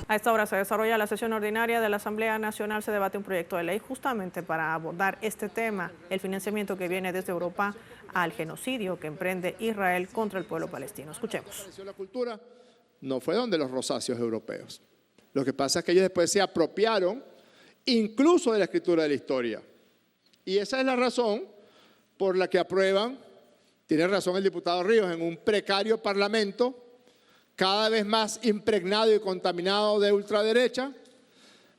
A esta hora se desarrolla la sesión ordinaria de la Asamblea Nacional. Se debate un proyecto de ley justamente para abordar este tema, el financiamiento que viene desde Europa al genocidio que emprende Israel contra el pueblo palestino. Escuchemos. La cultura no fue donde los rosáceos europeos. Lo que pasa es que ellos después se apropiaron incluso de la escritura de la historia. Y esa es la razón por la que aprueban, tiene razón el diputado Ríos, en un precario parlamento cada vez más impregnado y contaminado de ultraderecha,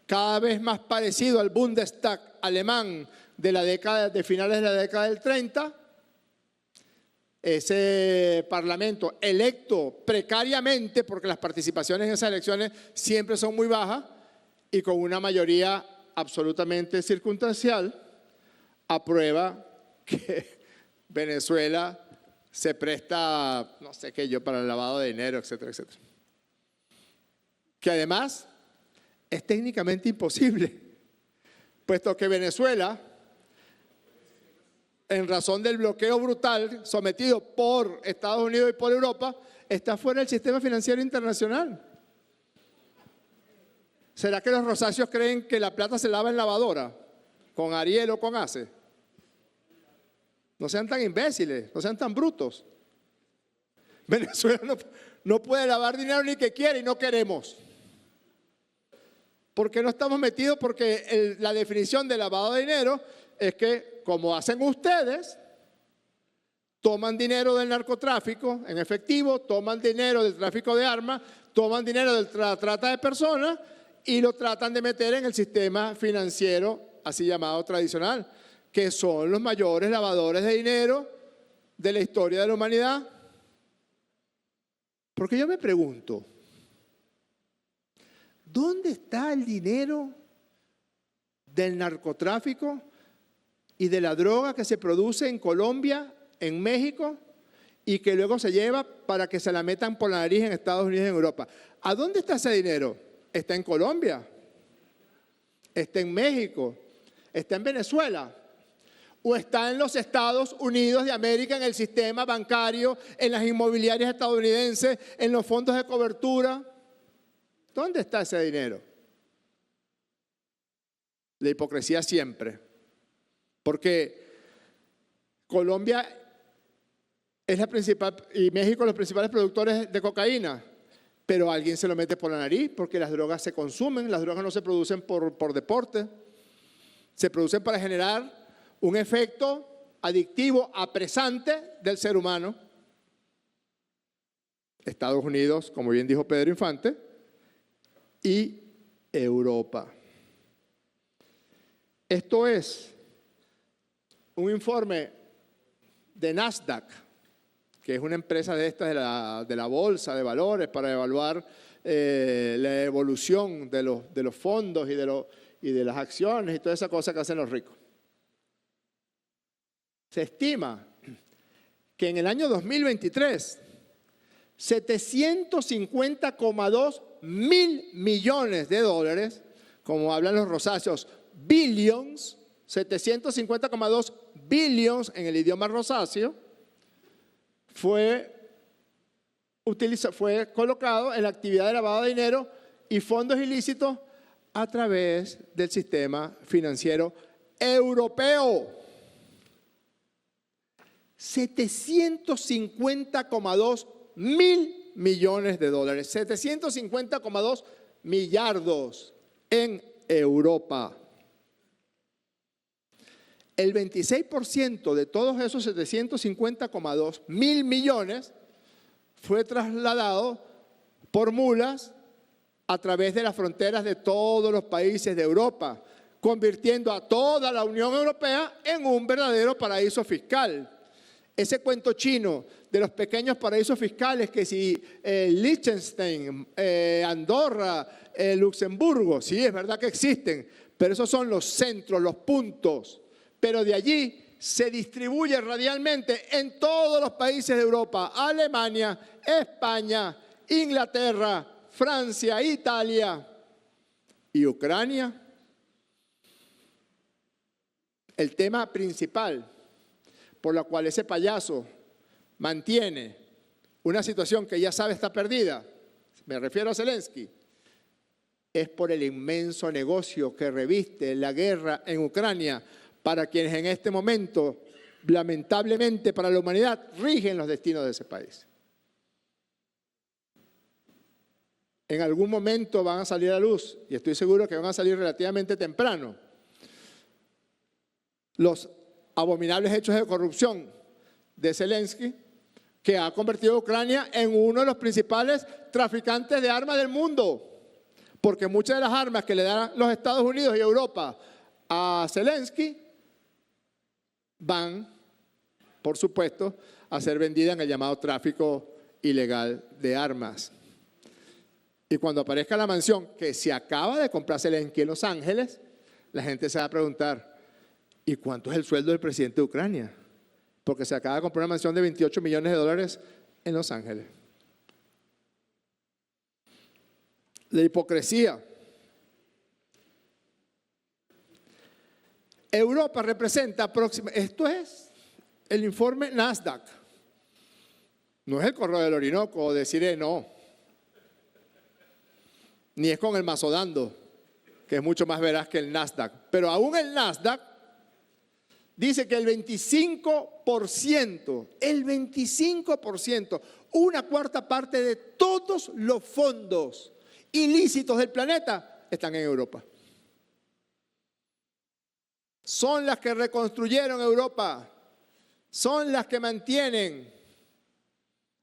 cada vez más parecido al Bundestag alemán de finales de la década del 30, ese parlamento electo precariamente, porque las participaciones en esas elecciones siempre son muy bajas, y con una mayoría absolutamente circunstancial, aprueba que Venezuela se presta, no sé qué yo, para el lavado de dinero, etcétera, etcétera. Que además es técnicamente imposible, puesto que Venezuela, en razón del bloqueo brutal sometido por Estados Unidos y por Europa, está fuera del sistema financiero internacional. ¿Será que los rosáceos creen que la plata se lava en lavadora, con Ariel o con Ace? No sean tan imbéciles, no sean tan brutos. Venezuela no puede lavar dinero ni que quiere y no queremos. ¿Por qué no estamos metidos? Porque la definición de lavado de dinero es que, como hacen ustedes, toman dinero del narcotráfico en efectivo, toman dinero del tráfico de armas, toman dinero de la trata de personas y lo tratan de meter en el sistema financiero así llamado tradicional, que son los mayores lavadores de dinero de la historia de la humanidad. Porque yo me pregunto, ¿dónde está el dinero del narcotráfico y de la droga que se produce en Colombia, en México, y que luego se lleva para que se la metan por la nariz en Estados Unidos y en Europa? ¿A dónde está ese dinero? ¿Está en Colombia? ¿Está en México? ¿Está en Venezuela? ¿O está en los Estados Unidos de América, en el sistema bancario, en las inmobiliarias estadounidenses, en los fondos de cobertura? ¿Dónde está ese dinero? La hipocresía siempre. Porque Colombia es la principal, y México los principales productores de cocaína, pero alguien se lo mete por la nariz porque las drogas se consumen, las drogas no se producen por deporte, se producen para generar un efecto adictivo, apresante del ser humano. Estados Unidos, como bien dijo Pedro Infante, y Europa. Esto es un informe de Nasdaq, que es una empresa de estas de la bolsa de valores para evaluar la evolución de los fondos y de las acciones y toda esa cosa que hacen los ricos. Se estima que en el año 2023, 750,2 mil millones de dólares, como hablan los rosáceos, billions, 750,2 billions en el idioma rosáceo, fue colocado en la actividad de lavado de dinero y fondos ilícitos a través del sistema financiero europeo. 750,2 mil millones de dólares, 750,2 millardos en Europa. El 26% de todos esos 750,2 mil millones fue trasladado por mulas a través de las fronteras de todos los países de Europa, convirtiendo a toda la Unión Europea en un verdadero paraíso fiscal. Ese cuento chino de los pequeños paraísos fiscales, que si Liechtenstein, Andorra, Luxemburgo, sí, es verdad que existen, pero esos son los centros, los puntos. Pero de allí se distribuye radialmente en todos los países de Europa: Alemania, España, Inglaterra, Francia, Italia y Ucrania. El tema principal por la cual ese payaso mantiene una situación que ya sabe está perdida, me refiero a Zelensky, es por el inmenso negocio que reviste la guerra en Ucrania, para quienes en este momento, lamentablemente para la humanidad, rigen los destinos de ese país. En algún momento van a salir a la luz, y estoy seguro que van a salir relativamente temprano, los abominables hechos de corrupción de Zelensky, que ha convertido a Ucrania en uno de los principales traficantes de armas del mundo. Porque muchas de las armas que le dan los Estados Unidos y Europa a Zelensky van, por supuesto, a ser vendidas en el llamado tráfico ilegal de armas. Y cuando aparezca la mansión que se acaba de comprar Zelensky en Los Ángeles, la gente se va a preguntar, ¿y cuánto es el sueldo del presidente de Ucrania? Porque se acaba de comprar una mansión de 28 millones de dólares en Los Ángeles. La hipocresía. Europa representa esto es el informe Nasdaq. No es el Correo del Orinoco o de Cire, no. Ni es con el Mazodando, que es mucho más veraz que el Nasdaq. Pero aún el Nasdaq dice que el 25%, una cuarta parte de todos los fondos ilícitos del planeta están en Europa. Son las que reconstruyeron Europa, son las que mantienen,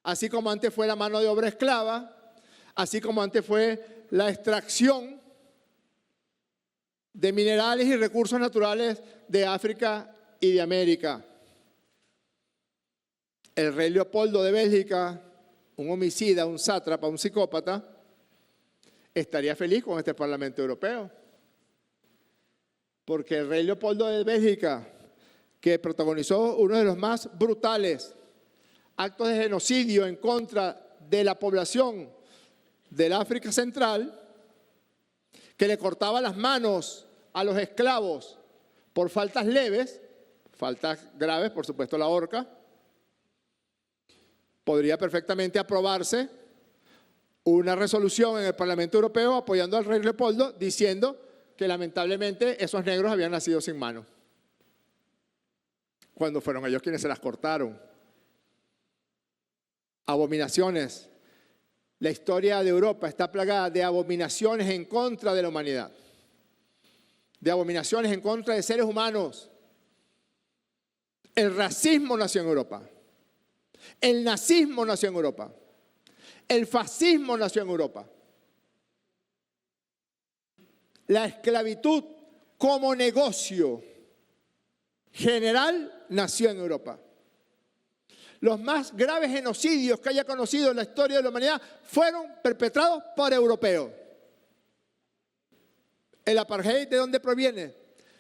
así como antes fue la mano de obra esclava, así como antes fue la extracción de minerales y recursos naturales de África y de América. El rey Leopoldo de Bélgica, un homicida, un sátrapa, un psicópata, estaría feliz con este Parlamento Europeo. Porque el rey Leopoldo de Bélgica, que protagonizó uno de los más brutales actos de genocidio en contra de la población del África Central, que le cortaba las manos a los esclavos por faltas leves, faltas graves, por supuesto la horca, podría perfectamente aprobarse una resolución en el Parlamento Europeo apoyando al rey Leopoldo, diciendo que lamentablemente esos negros habían nacido sin manos, cuando fueron ellos quienes se las cortaron. Abominaciones. La historia de Europa está plagada de abominaciones en contra de la humanidad, de abominaciones en contra de seres humanos. El racismo nació en Europa, el nazismo nació en Europa, el fascismo nació en Europa. La esclavitud como negocio general nació en Europa. Los más graves genocidios que haya conocido en la historia de la humanidad fueron perpetrados por europeos. El apartheid, ¿de dónde proviene?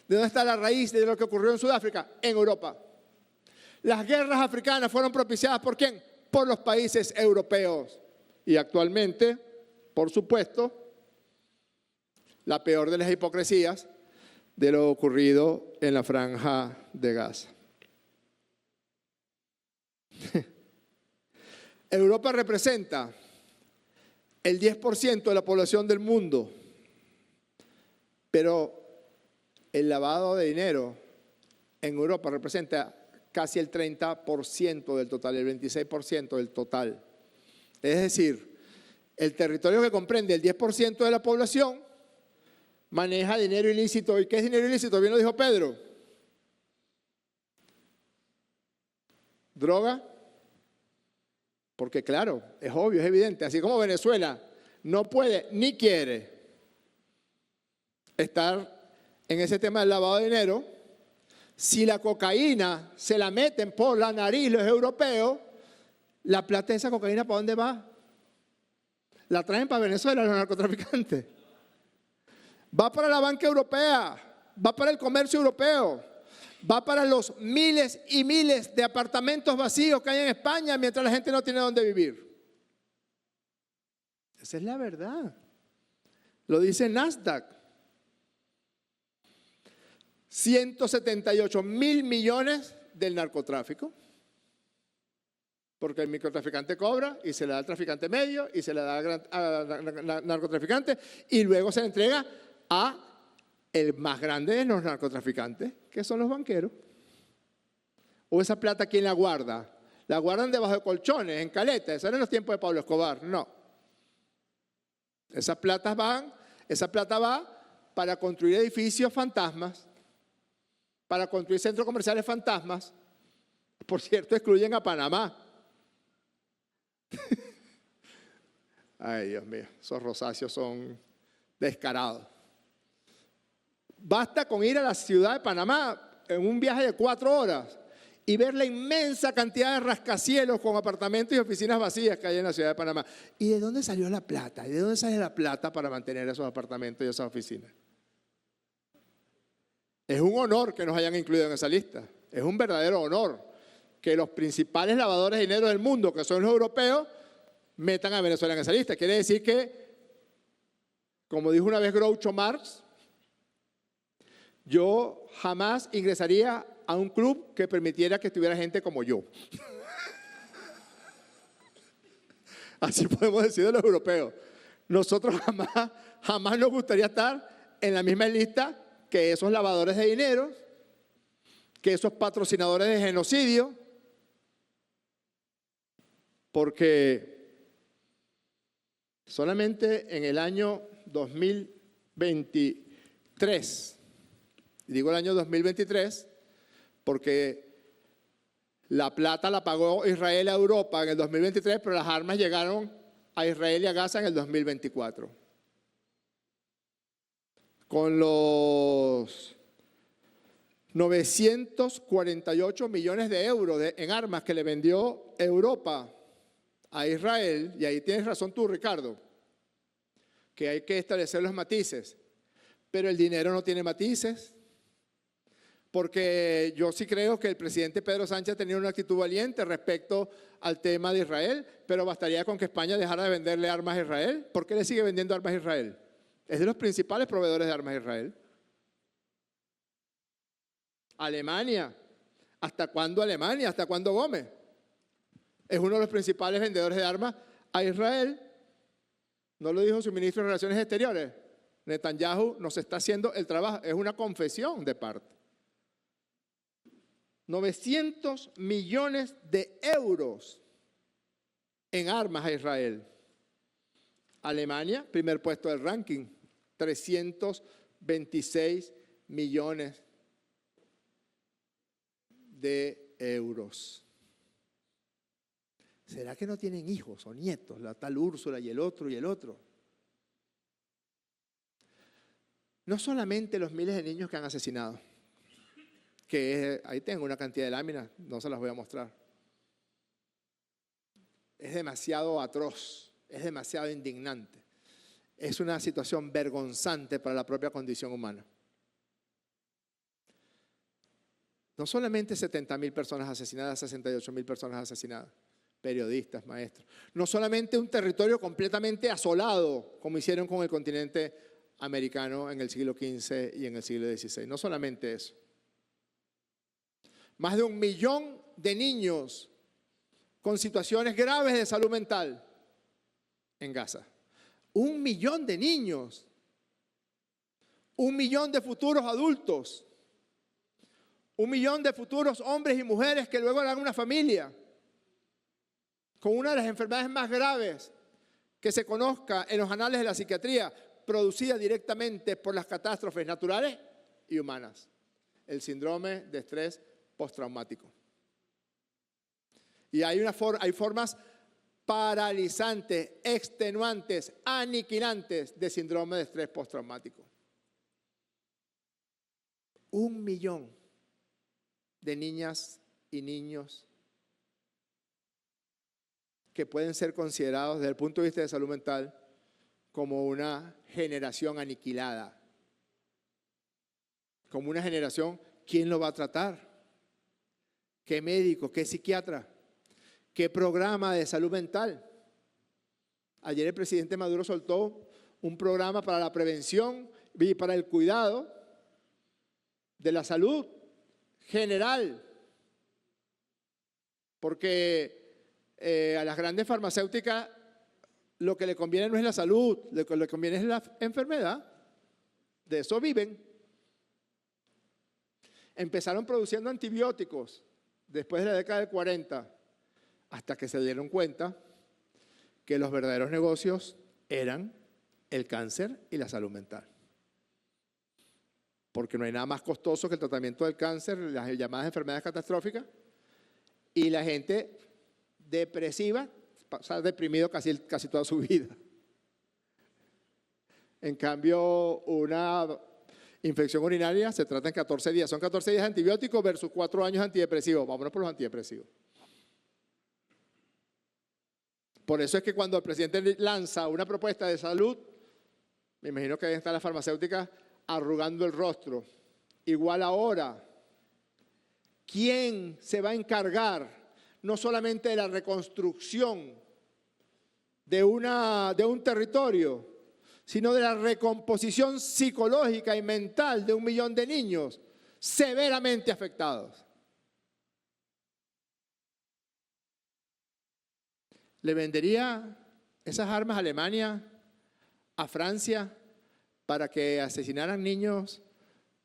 ¿De dónde está la raíz de lo que ocurrió en Sudáfrica? En Europa. Las guerras africanas fueron propiciadas ¿por quién? Por los países europeos. Y actualmente, por supuesto, la peor de las hipocresías de lo ocurrido en la Franja de Gaza. Europa representa el 10% de la población del mundo, pero el lavado de dinero en Europa representa casi el 30% del total, el 26% del total. Es decir, el territorio que comprende el 10% de la población maneja dinero ilícito. ¿Y qué es dinero ilícito? Bien lo dijo Pedro. Droga. Porque claro, es obvio, es evidente. Así como Venezuela no puede ni quiere estar en ese tema del lavado de dinero, si la cocaína se la meten por la nariz los europeos, la plata de esa cocaína ¿para dónde va? La traen para Venezuela los narcotraficantes. Va para la banca europea, va para el comercio europeo, va para los miles y miles de apartamentos vacíos que hay en España mientras la gente no tiene dónde vivir. Esa es la verdad. Lo dice Nasdaq. 178.000 millones del narcotráfico. porque el microtraficante cobra y se le da al traficante medio y se le da al narcotraficante y luego se le entrega a el más grande de los narcotraficantes, que son los banqueros. ¿O esa plata quién la guarda? La guardan debajo de colchones, en caletas. Eso era en los tiempos de Pablo Escobar. No. Esa plata va para construir edificios fantasmas, para construir centros comerciales fantasmas. Por cierto, excluyen a Panamá. Ay, Dios mío, esos rosáceos son descarados. Basta con ir a la ciudad de Panamá en un viaje de 4 horas y ver la inmensa cantidad de rascacielos con apartamentos y oficinas vacías que hay en la ciudad de Panamá. ¿Y de dónde salió la plata? ¿Y de dónde sale la plata para mantener esos apartamentos y esas oficinas? Es un honor que nos hayan incluido en esa lista. Es un verdadero honor que los principales lavadores de dinero del mundo, que son los europeos, metan a Venezuela en esa lista. Quiere decir que, como dijo una vez Groucho Marx, yo jamás ingresaría a un club que permitiera que estuviera gente como yo. Así podemos decir de los europeos. Nosotros jamás nos gustaría estar en la misma lista que esos lavadores de dinero, que esos patrocinadores de genocidio, porque solamente en el año 2023, y digo el año 2023 porque la plata la pagó Israel a Europa en el 2023, pero las armas llegaron a Israel y a Gaza en el 2024. Con los 948 millones de euros en armas que le vendió Europa a Israel, y ahí tienes razón tú, Ricardo, que hay que establecer los matices, pero el dinero no tiene matices, porque yo sí creo que el presidente Pedro Sánchez tenía una actitud valiente respecto al tema de Israel, pero bastaría con que España dejara de venderle armas a Israel. ¿Por qué le sigue vendiendo armas a Israel? Es de los principales proveedores de armas a Israel. Alemania. ¿Hasta cuándo Alemania? ¿Hasta cuándo Gómez? Es uno de los principales vendedores de armas a Israel. ¿No lo dijo su ministro de Relaciones Exteriores? Netanyahu nos está haciendo el trabajo. Es una confesión de parte. 900 millones de euros en armas a Israel. Alemania, primer puesto del ranking, 326 millones de euros. ¿Será que no tienen hijos o nietos, la tal Úrsula y el otro y el otro? No solamente los miles de niños que han asesinado, que ahí tengo una cantidad de láminas, no se las voy a mostrar. Es demasiado atroz, es demasiado indignante. Es una situación vergonzante para la propia condición humana. No solamente 70.000 personas asesinadas, 68.000 personas asesinadas, periodistas, maestros. No solamente un territorio completamente asolado, como hicieron con el continente americano en el siglo XV y en el siglo XVI. No solamente eso. Más de 1 millón de niños con situaciones graves de salud mental en Gaza. 1 millón de niños. 1 millón de futuros adultos. 1 millón de futuros hombres y mujeres que luego harán una familia con una de las enfermedades más graves que se conozca en los anales de la psiquiatría, producida directamente por las catástrofes naturales y humanas. El síndrome de estrés postraumático. Y hay formas paralizantes, extenuantes, aniquilantes de síndrome de estrés postraumático. 1 millón de niñas y niños que pueden ser considerados desde el punto de vista de salud mental como una generación aniquilada. Como una generación, ¿quién lo va a tratar? ¿Qué médico? ¿Qué psiquiatra? ¿Qué programa de salud mental? Ayer el presidente Maduro soltó un programa para la prevención y para el cuidado de la salud general. Porque A las grandes farmacéuticas lo que le conviene no es la salud, lo que le conviene es la enfermedad. De eso viven. Empezaron produciendo antibióticos después de la década del 40, hasta que se dieron cuenta que los verdaderos negocios eran el cáncer y la salud mental. Porque no hay nada más costoso que el tratamiento del cáncer, las llamadas enfermedades catastróficas, y la gente depresiva pasa deprimido casi toda su vida. En cambio, una infección urinaria se trata en 14 días. Son 14 días de antibióticos versus 4 años de antidepresivos. Vámonos por los antidepresivos. Por eso es que cuando el presidente lanza una propuesta de salud, me imagino que ahí están las farmacéuticas arrugando el rostro. Igual ahora, ¿quién se va a encargar no solamente de la reconstrucción de un territorio, sino de la recomposición psicológica y mental de 1 millón de niños severamente afectados? ¿Le vendería esas armas a Alemania, a Francia, para que asesinaran niños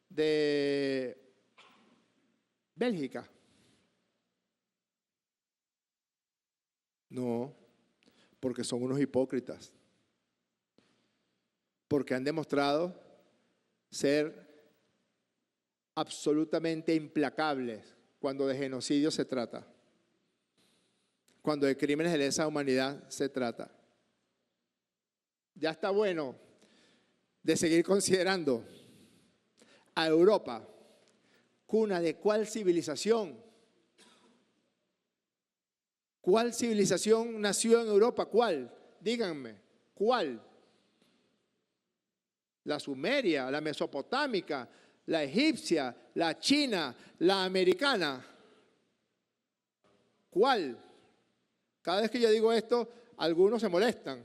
de Bélgica? No, porque son unos hipócritas. Porque han demostrado ser absolutamente implacables cuando de genocidio se trata, cuando de crímenes de lesa humanidad se trata. Ya está bueno de seguir considerando a Europa cuna de cuál civilización. ¿Cuál civilización nació en Europa? ¿Cuál? Díganme, ¿cuál? La sumeria, la mesopotámica, la egipcia, la china, la americana. ¿Cuál? Cada vez que yo digo esto, algunos se molestan.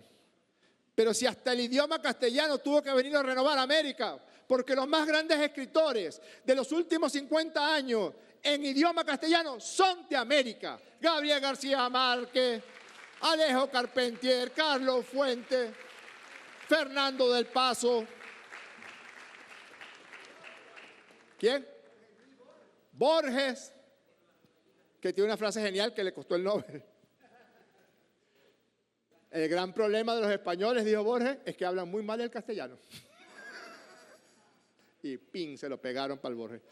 Pero si hasta el idioma castellano tuvo que venir a renovar América, porque los más grandes escritores de los últimos 50 años en idioma castellano son de América. Gabriel García Márquez, Alejo Carpentier, Carlos Fuentes, Fernando del Paso. ¿Quién? Borges, que tiene una frase genial que le costó el Nobel. El gran problema de los españoles, dijo Borges, es que hablan muy mal el castellano. Y ¡ping! Se lo pegaron para el Borges.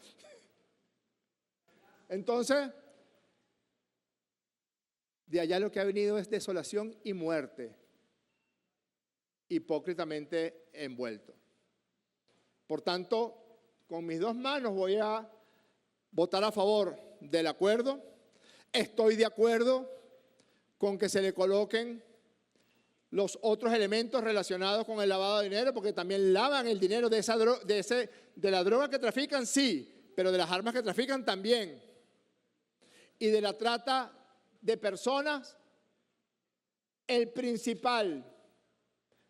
Entonces, de allá lo que ha venido es desolación y muerte, hipócritamente envuelto. Por tanto, con mis 2 manos voy a votar a favor del acuerdo. Estoy de acuerdo con que se le coloquen los otros elementos relacionados con el lavado de dinero, porque también lavan el dinero de la droga que trafican, sí, pero de las armas que trafican también. Y de la trata de personas, el principal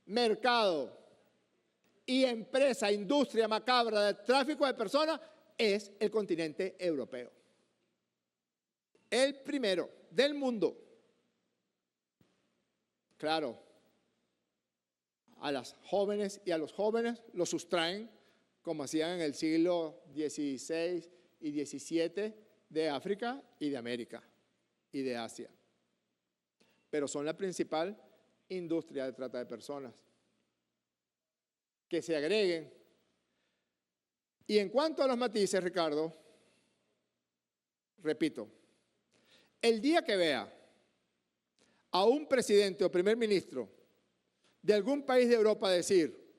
mercado y empresa, industria macabra del tráfico de personas es el continente europeo. El primero del mundo. Claro, a las jóvenes y a los jóvenes los sustraen, como hacían en el siglo XVI y XVII, de África y de América y de Asia. Pero son la principal industria de trata de personas. Que se agreguen. Y en cuanto a los matices, Ricardo, repito, el día que vea a un presidente o primer ministro de algún país de Europa decir,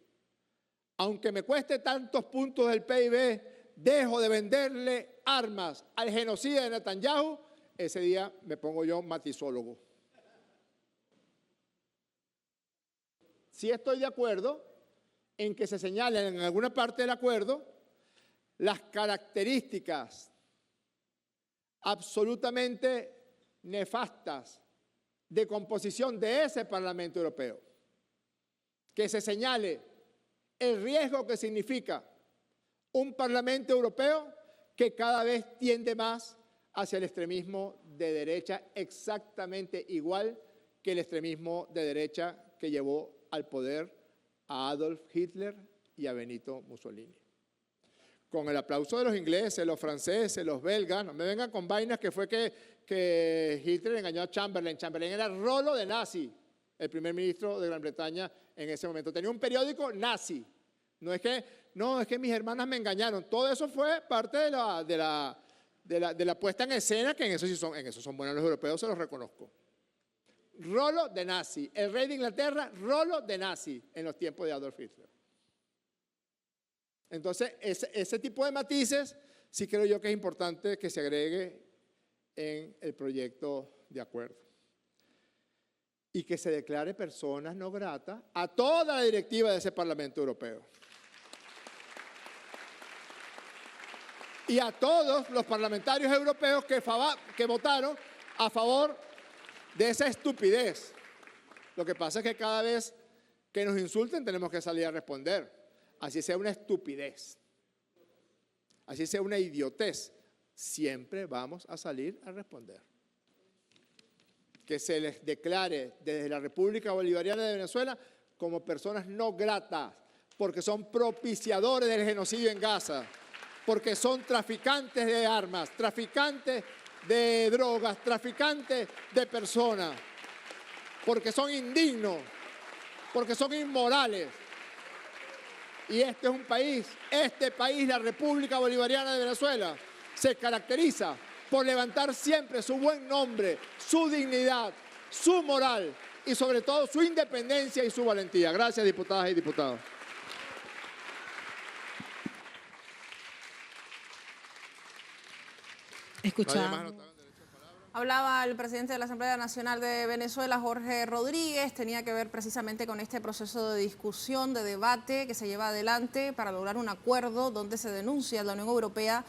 aunque me cueste tantos puntos del PIB, dejo de venderle armas al genocida de Netanyahu, ese día me pongo yo matizólogo. Sí estoy de acuerdo en que se señalen en alguna parte del acuerdo las características absolutamente nefastas de composición de ese Parlamento Europeo. Que se señale el riesgo que significa un Parlamento Europeo que cada vez tiende más hacia el extremismo de derecha exactamente igual que el extremismo de derecha que llevó al poder a Adolf Hitler y a Benito Mussolini. Con el aplauso de los ingleses, los franceses, los belgas, no me vengan con vainas que fue que Hitler engañó a Chamberlain. Chamberlain era rolo de nazi, el primer ministro de Gran Bretaña en ese momento. Tenía un periódico nazi. No, es que mis hermanas me engañaron. Todo eso fue parte de la puesta en escena, que en eso son buenos los europeos, se los reconozco. Rolo de nazi. El rey de Inglaterra, rolo de nazi en los tiempos de Adolf Hitler. Entonces, ese tipo de matices sí creo yo que es importante que se agregue en el proyecto de acuerdo. Y que se declare personas no gratas a toda la directiva de ese Parlamento Europeo. Y a todos los parlamentarios europeos que votaron a favor de esa estupidez. Lo que pasa es que cada vez que nos insulten tenemos que salir a responder. Así sea una estupidez, así sea una idiotez, siempre vamos a salir a responder. Que se les declare desde la República Bolivariana de Venezuela como personas no gratas, porque son propiciadores del genocidio en Gaza, porque son traficantes de armas, traficantes de drogas, traficantes de personas, porque son indignos, porque son inmorales. Y este país, la República Bolivariana de Venezuela, se caracteriza por levantar siempre su buen nombre, su dignidad, su moral y sobre todo su independencia y su valentía. Gracias, diputadas y diputados. Escuchamos. Hablaba el presidente de la Asamblea Nacional de Venezuela, Jorge Rodríguez, tenía que ver precisamente con este proceso de discusión, de debate que se lleva adelante para lograr un acuerdo donde se denuncia a la Unión Europea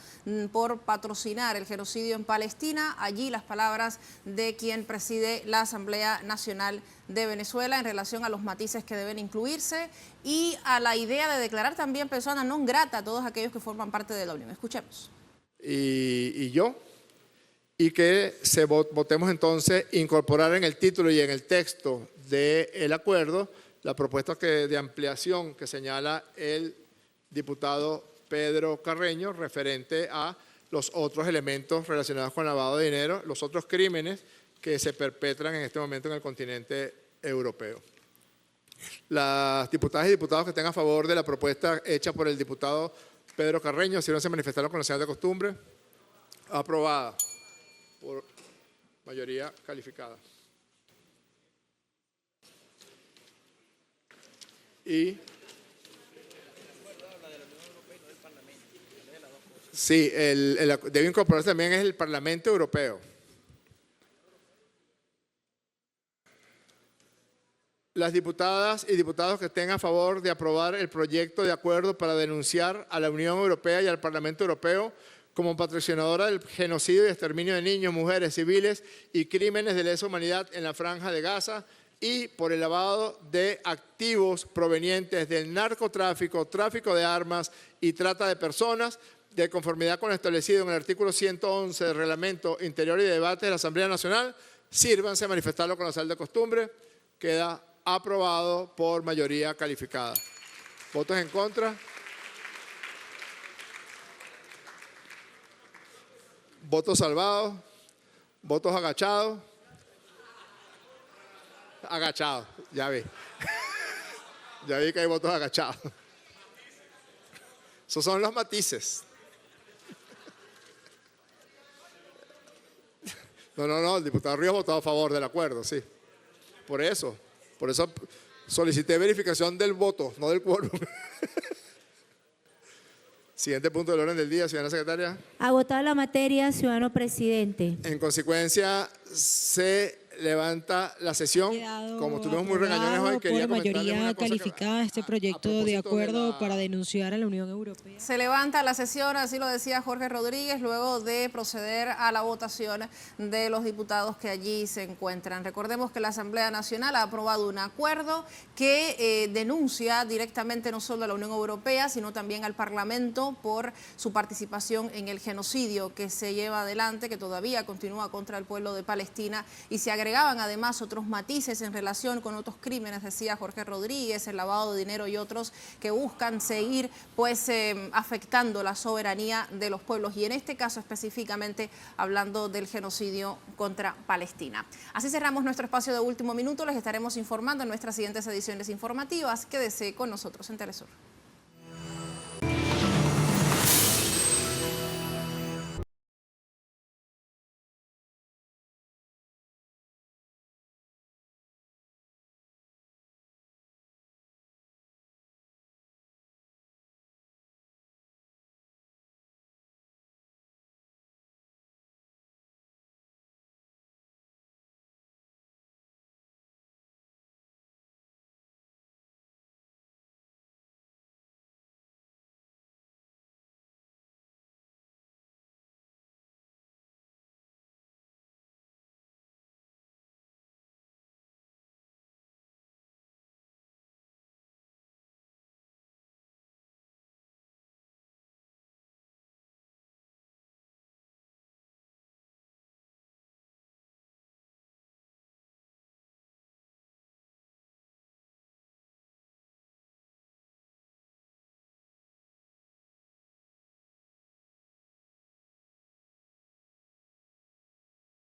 por patrocinar el genocidio en Palestina. Allí las palabras de quien preside la Asamblea Nacional de Venezuela en relación a los matices que deben incluirse y a la idea de declarar también persona non grata a todos aquellos que forman parte de la Unión. Escuchemos. Y que votemos entonces incorporar en el título y en el texto del acuerdo la propuesta de ampliación que señala el diputado Pedro Carreño referente a los otros elementos relacionados con lavado de dinero, los otros crímenes que se perpetran en este momento en el continente europeo. Las diputadas y diputados que estén a favor de la propuesta hecha por el diputado Pedro Carreño, si no se manifestaron con la señal de costumbre, aprobada por mayoría calificada. Y sí, debe incorporarse también es el Parlamento Europeo. Las diputadas y diputados que estén a favor de aprobar el proyecto de acuerdo para denunciar a la Unión Europea y al Parlamento Europeo como patrocinadora del genocidio y exterminio de niños, mujeres, civiles y crímenes de lesa humanidad en la Franja de Gaza y por el lavado de activos provenientes del narcotráfico, tráfico de armas y trata de personas, de conformidad con lo establecido en el artículo 111 del Reglamento Interior y de Debate de la Asamblea Nacional, sírvanse a manifestarlo con la sal de costumbre. Queda aprobado por mayoría calificada. ¿Votos en contra? ¿Votos salvados? ¿Votos agachados? Agachados, ya vi. Ya vi que hay votos agachados. Esos son los matices. No, el diputado Ríos votó a favor del acuerdo, sí. Por eso solicité verificación del voto, no del quórum. Siguiente punto del orden del día, ciudadana secretaria. Agotada la materia, ciudadano presidente. En consecuencia, se levanta la sesión. Como estuvimos muy regañones hoy, quería por comentarles mayoría una cosa calificada este proyecto de acuerdo para denunciar a la Unión Europea. Se levanta la sesión, así lo decía Jorge Rodríguez, luego de proceder a la votación de los diputados que allí se encuentran. Recordemos que la Asamblea Nacional ha aprobado un acuerdo que denuncia directamente no solo a la Unión Europea, sino también al Parlamento por su participación en el genocidio que se lleva adelante, que todavía continúa contra el pueblo de Palestina, y se agregaban además otros matices en relación con otros crímenes, decía Jorge Rodríguez, el lavado de dinero y otros que buscan seguir pues afectando la soberanía de los pueblos, y en este caso específicamente hablando del genocidio contra Palestina. Así cerramos nuestro espacio de último minuto. Les estaremos informando en nuestras siguientes ediciones informativas. Quédese con nosotros en Telesur.